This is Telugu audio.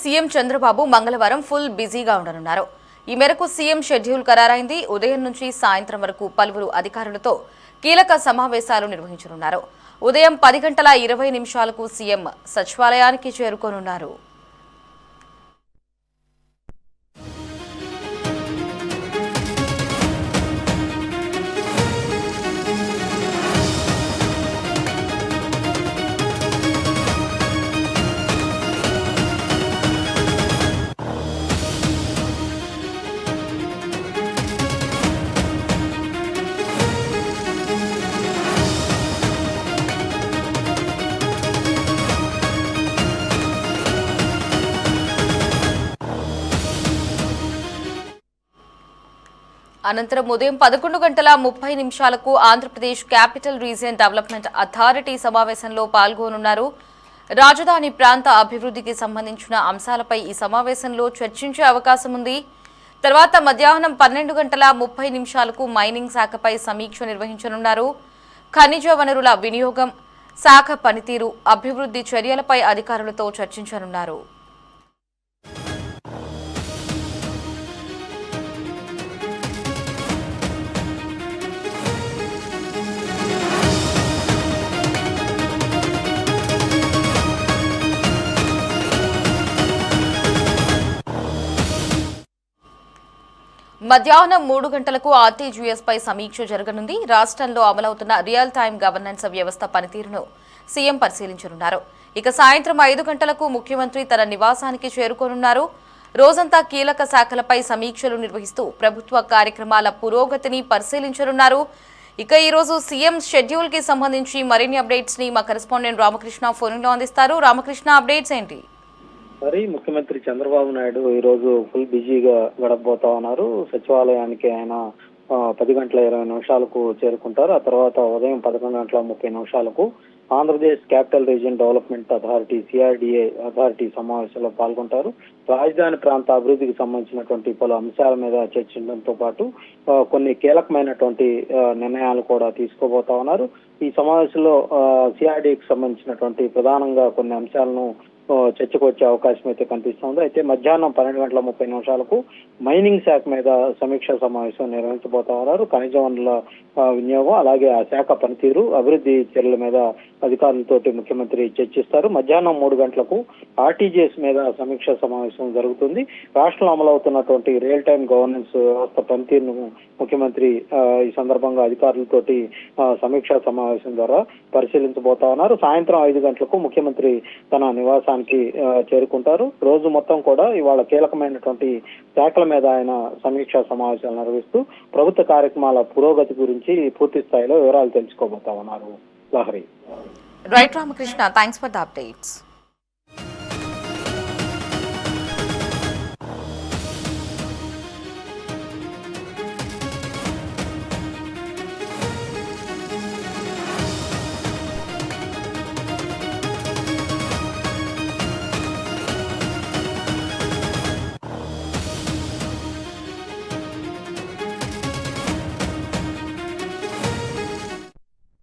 సీఎం చంద్రబాబు మంగళవారం ఫుల్ బిజీగా ఉండనున్నారు. ఈ మేరకు సీఎం షెడ్యూల్ ఖరారైంది. ఉదయం నుంచి సాయంత్రం వరకు పలువురు అధికారులతో కీలక సమావేశాలు నిర్వహించనున్నారు. ఉదయం 10:20 సీఎం సచివాలయానికి చేరుకోనున్నారు. అనంతరం ఉదయం 11:30 Andhra Pradesh capital region development authority సమావేశంలో పాల్గొనున్నారు. రాజధాని ప్రాంత అభివృద్ధికి సంబంధించిన అంశాలపై ఈ సమావేశంలో చర్చించే అవకాశం ఉంది. తర్వాత మధ్యాహ్నం 12:30 మైనింగ్ శాఖపై సమీక్ష నిర్వహించనున్నారు. ఖనిజ వనరుల వినియోగం, శాఖ పనితీరు, అభివృద్ధి చర్యలపై అధికారులతో చర్చించనున్నారు. మధ్యాహ్నం 3 గంటలకు ఆర్టీజీఎస్ పై సమీక్ష జరగనుంది. రాష్ట్రంలో అమలవుతున్న రియల్ టైమ్ గవర్నెన్స్ వ్యవస్థ పనితీరును సీఎం పరిశీలించనున్నారు. ఇక సాయంత్రం 5 గంటలకు ముఖ్యమంత్రి తన నివాసానికి చేరుకోనున్నారు. రోజంతా కీలక శాఖలపై సమీక్షలు నిర్వహిస్తూ ప్రభుత్వ కార్యక్రమాల పురోగతిని పరిశీలించనున్నారు. ఇక ఈ రోజు సీఎం షెడ్యూల్ కి సంబంధించి మరిన్ని అప్డేట్స్ ని మా కరెస్పాండెంట్ రామకృష్ణ ఫోన్లో అందిస్తారు. రామకృష్ణ, అప్డేట్స్ ఏంటి? మరి ముఖ్యమంత్రి చంద్రబాబు నాయుడు ఈ రోజు ఫుల్ బిజీగా గడపబోతా ఉన్నారు. సచివాలయానికి ఆయన 10:20 చేరుకుంటారు. ఆ తర్వాత ఉదయం 11:30 Andhra Pradesh capital region development authority CRDA authority సమావేశంలో పాల్గొంటారు. రాజధాని ప్రాంత అభివృద్ధికి సంబంధించినటువంటి పలు అంశాల మీద చర్చించడంతో పాటు కొన్ని కీలకమైనటువంటి నిర్ణయాలు కూడా తీసుకోబోతా ఉన్నారు. ఈ సమావేశంలో సిఆర్డీఏకి సంబంధించినటువంటి ప్రధానంగా కొన్ని అంశాలను చర్చకు వచ్చే అవకాశం అయితే కనిపిస్తోంది. అయితే మధ్యాహ్నం 12:30 మైనింగ్ శాఖ మీద సమీక్షా సమావేశం నిర్వహించబోతా ఉన్నారు. ఖనిజ వనరుల వినియోగం, అలాగే ఆ శాఖ పనితీరు, అభివృద్ధి చర్యల మీద అధికారులతోటి ముఖ్యమంత్రి చర్చిస్తారు. మధ్యాహ్నం 3 గంటలకు ఆర్టీజీఎస్ మీద సమీక్షా సమావేశం జరుగుతుంది. రాష్ట్రంలో అమలవుతున్నటువంటి రియల్ టైమ్ గవర్నెన్స్ వ్యవస్థ పనితీరును ముఖ్యమంత్రి ఈ సందర్భంగా అధికారులతోటి సమీక్షా సమావేశం ద్వారా పరిశీలించబోతా ఉన్నారు. సాయంత్రం 5 గంటలకు ముఖ్యమంత్రి తన నివాసానికి చేరుకుంటారు. రోజు మొత్తం కూడా ఇవాళ కీలకమైనటువంటి శాఖల మీద ఆయన సమీక్షా సమావేశాలు నిర్వహిస్తూ ప్రభుత్వ కార్యక్రమాల పురోగతి గురించి పూర్తి స్థాయిలో వివరాలు తెలుసుకోబోతా ఉన్నారు. Lahari. Right Ramakrishna, thanks for the updates.